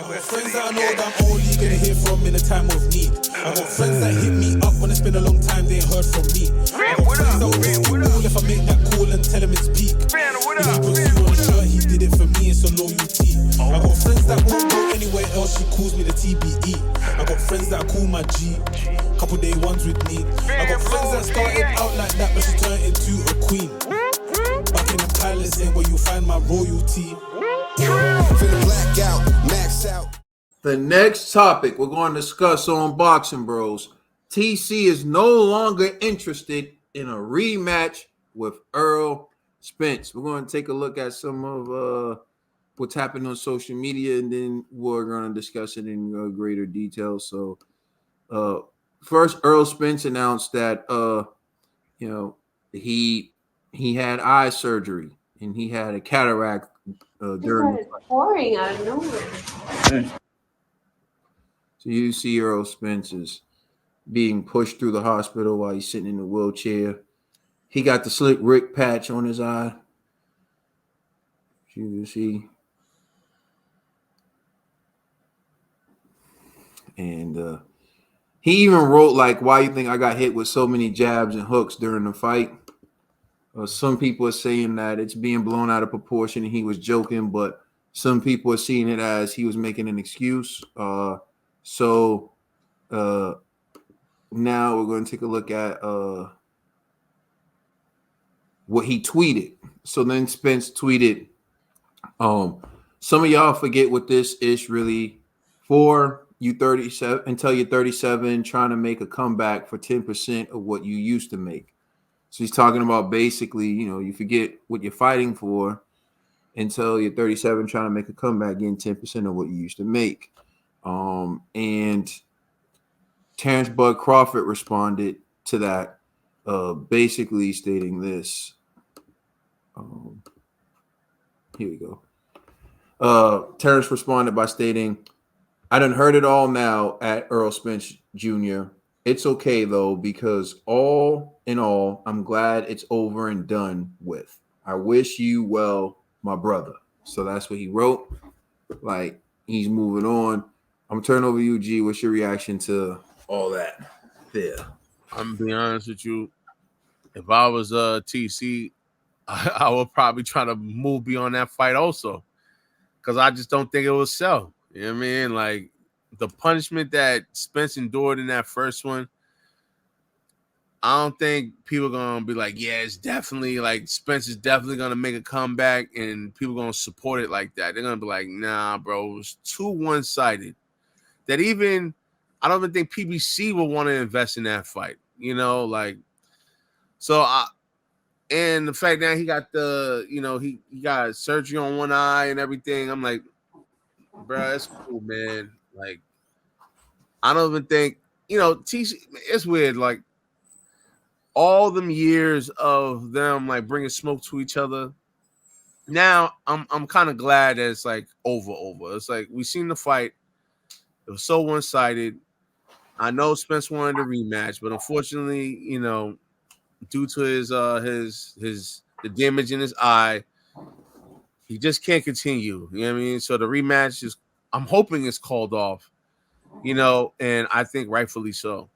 I got friends that I know that I'm only gonna hear from in a time of need. I got friends that hit me up when it's been a long time they ain't heard from me. I got friends that will just be cool if I make that call and tell him it's peak. If he puts you on a shirt, he did it for me, it's a loyalty. I got friends that won't go anywhere else, she calls me the TBE. I got friends that I call my G, couple day ones with me. I got friends that started out like that, but she turned into a queen. Back in the palace ain't where you find my royalty. The next topic we're going to discuss on Boxing Bros. TC is no longer interested in a rematch with Errol Spence. We're going to take a look at some of what's happened on social media, and then we're going to discuss it in greater detail. So, first, Errol Spence announced that he had eye surgery and he had a cataract during the fight. Pouring out of nowhere. So you see Errol Spence is being pushed through the hospital while he's sitting in the wheelchair. He got the slick Rick patch on his eye. You can see. And he even wrote, like, why you think I got hit with so many jabs and hooks during the fight? Some people are saying that it's being blown out of proportion and he was joking, but some people are seeing it as he was making an excuse. So now we're going to take a look at what he tweeted. So then Spence tweeted, some of y'all forget what this is really for. You 37 until you're 37, trying to make a comeback for 10% of what you used to make. So he's talking about basically, you forget what you're fighting for until you're 37, trying to make a comeback, getting 10% of what you used to make. And Terence Bud Crawford responded to that, basically stating this. Here we go. Terence responded by stating, I done heard it all now at Errol Spence Jr. It's okay, though, because all in all, I'm glad it's over and done with. I wish you well, my brother. So that's what he wrote. Like, he's moving on. I'm turning over to you, G. What's your reaction to all that there? I'm going to be honest with you. If I was TC, I would probably try to move beyond that fight also, because I just don't think it will sell. You know what I mean? Like, the punishment that Spence endured in that first one, I don't think people are going to be like, yeah, it's definitely, like, Spence is definitely going to make a comeback and people are going to support it like that. They're going to be like, nah, bro, it was too one-sided. That even, I don't even think PBC will want to invest in that fight. And the fact that he got he got surgery on one eye and everything, I'm like, bro, it's cool, man. Like, I don't even think, TC, it's weird. Like, all them years of them, like, bringing smoke to each other. Now, I'm kind of glad that it's, like, over. It's like, we seen the fight. It was so one-sided. I know Spence wanted a rematch, but unfortunately, due to the damage in his eye, he just can't continue. You know what I mean? So the rematch is, I'm hoping it's called off, and I think rightfully so.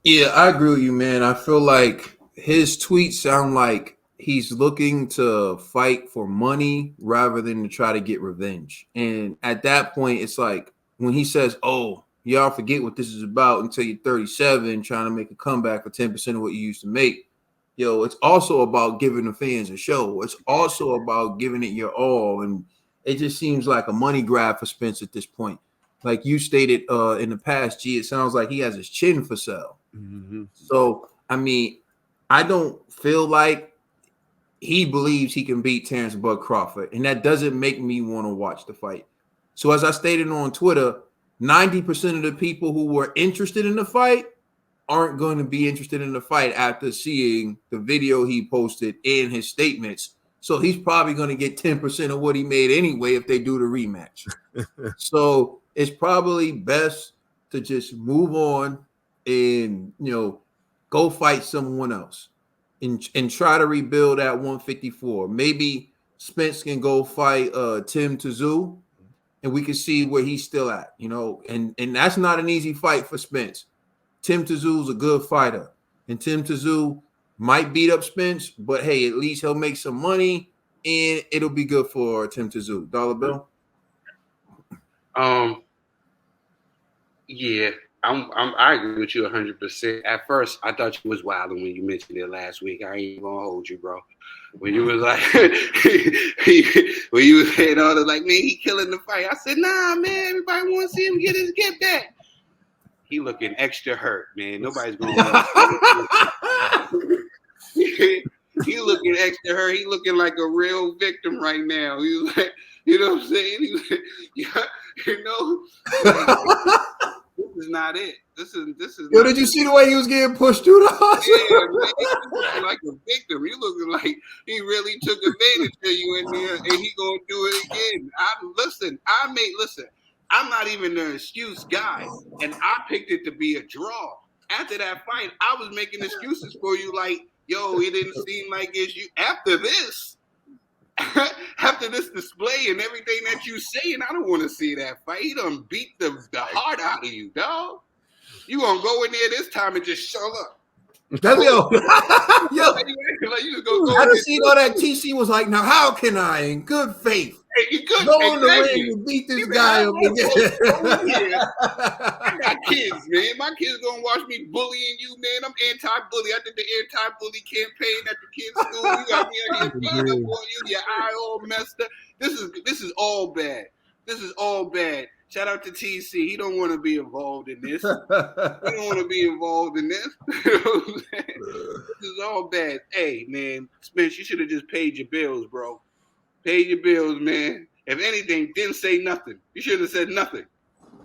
Yeah, I agree with you, man. I feel like his tweets sound like he's looking to fight for money rather than to try to get revenge. And at that point, it's like when he says, oh, y'all forget what this is about until you're 37, trying to make a comeback for 10% of what you used to make. It's also about giving the fans a show. It's also about giving it your all. And it just seems like a money grab for Spence at this point. Like you stated in the past, G, it sounds like he has his chin for sale. Mm-hmm. So, I mean, I don't feel like he believes he can beat Terence Bud Crawford. And that doesn't make me want to watch the fight. So as I stated on Twitter, 90% of the people who were interested in the fight aren't going to be interested in the fight after seeing the video he posted and his statements. So he's probably going to get 10% of what he made anyway if they do the rematch. So it's probably best to just move on and, go fight someone else and try to rebuild at 154. Maybe Spence can go fight Tim Tszyu, and we can see where he's still at, you know, and that's not an easy fight for Spence. Tim Tszyu is a good fighter, and Tim Tszyu might beat up Spence, but hey, at least he'll make some money, and it'll be good for Tim Tszyu. Dollar Bill? Yeah, I agree with you 100%. At first, I thought you was wilding when you mentioned it last week. I ain't gonna hold you, bro. When you was like, when you was saying all the like, man, he killing the fight. I said, nah, man, everybody want to see him get his get back. He looking extra hurt, man. Nobody's gonna. He looking extra hurt. He looking like a real victim right now. He's like, you know what I'm saying? He's like, yeah, you know. This is not it. This is. Yo, did you see the way he was getting pushed through the house? Yeah, man, he looking like a victim. You looking like he really took advantage of you in there, and he gonna do it again. Listen. I'm not even the excuse guy, and I picked it to be a draw. After that fight, I was making excuses for you, like, yo, it didn't seem like it's you. After this display and everything that you saying, I don't want to see that fight. He done beat the heart out of you, dog. You gonna go in there this time and just show up. Yo, yo. Like you just go I just seen all that TC was like, now how can I, in good faith, go in the ring and beat this guy up again? I got kids, man. My kids gonna watch me bullying you, man. I'm anti-bully. I did the anti-bully campaign at the kids' school. You got me out here beating up on you. Your eye all messed up. This is all bad. This is all bad. Shout out to TC. He don't want to be involved in this. He don't want to be involved in this. You know what I'm saying? This is all bad. Hey, man, Spence, you should have just paid your bills, bro. Pay your bills, man. If anything, didn't say nothing. You shouldn't have said nothing.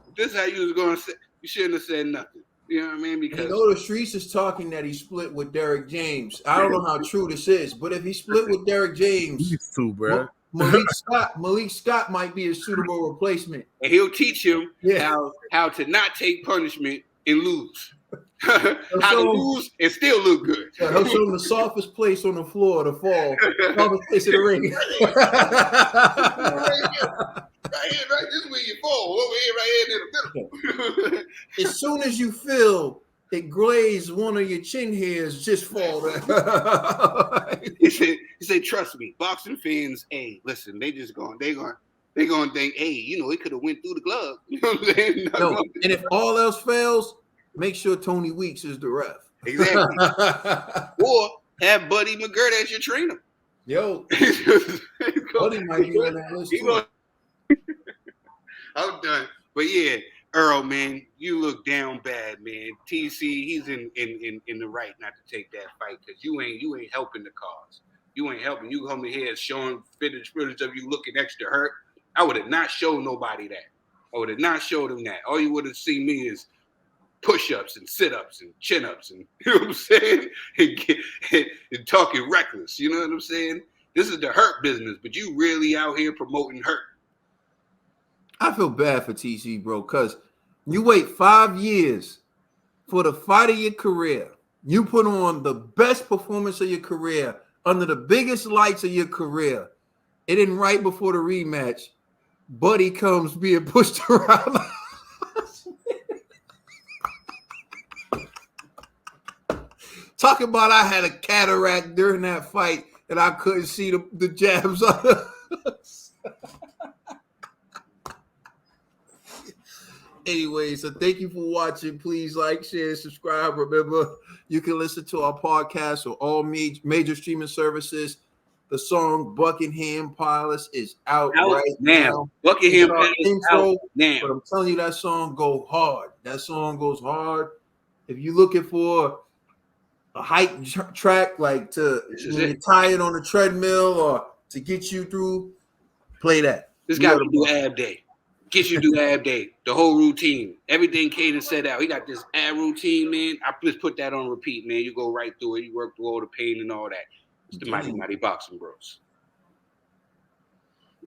If this is how you was going to say, you shouldn't have said nothing. You know what I mean? Because you know the streets is talking that he split with Derek James. I don't know how true this is, but if he split with Derek James, these two, bro. Malik Scott might be a suitable replacement. And he'll teach him how to not take punishment and lose. How to lose and still look good. He'll show him the softest place on the floor to fall. Softest place in the ring. Right here, right. This is where you fall. Over here, right here in the middle. As soon as you feel it glaze one of your chin hairs, just fall down. He said, trust me, boxing fans, hey, listen, they gonna think, hey, you know, it could have went through the glove. You know what I'm saying? No, and if all else fails, make sure Tony Weeks is the ref. Exactly. Or have Buddy McGirt as your trainer. Yo, Buddy might be on that list too. I'm done. But yeah, Errol, man, you look down bad, man. TC, he's in the right not to take that fight because you ain't helping the cause. You ain't helping. You coming here showing footage of you looking extra hurt. I would have not showed nobody that. I would have not showed them that. All you would have seen me is push-ups and sit-ups and chin-ups and, you know what I'm saying? And talking reckless, you know what I'm saying? This is the hurt business, but you really out here promoting hurt. I feel bad for TC, bro, because you wait 5 years for the fight of your career. You put on the best performance of your career under the biggest lights of your career. And then right before the rematch, Buddy comes being pushed around. Talking about I had a cataract during that fight and I couldn't see the jabs on us. Anyway, so thank you for watching. Please like, share, subscribe. Remember, you can listen to our podcast on all major streaming services. The song Buckingham Palace is out right now. Buckingham Palace is out now. But I'm telling you, that song goes hard. That song goes hard. If you're looking for a hype track, like to when you're tired on the treadmill or to get you through, play that. This guy will do ab day. Get you do ab day, the whole routine, everything Caden set out. He got this ab routine, man. I just put that on repeat, man. You go right through it. You work through all the pain and all that. It's the Mighty Mighty Boxing Bros.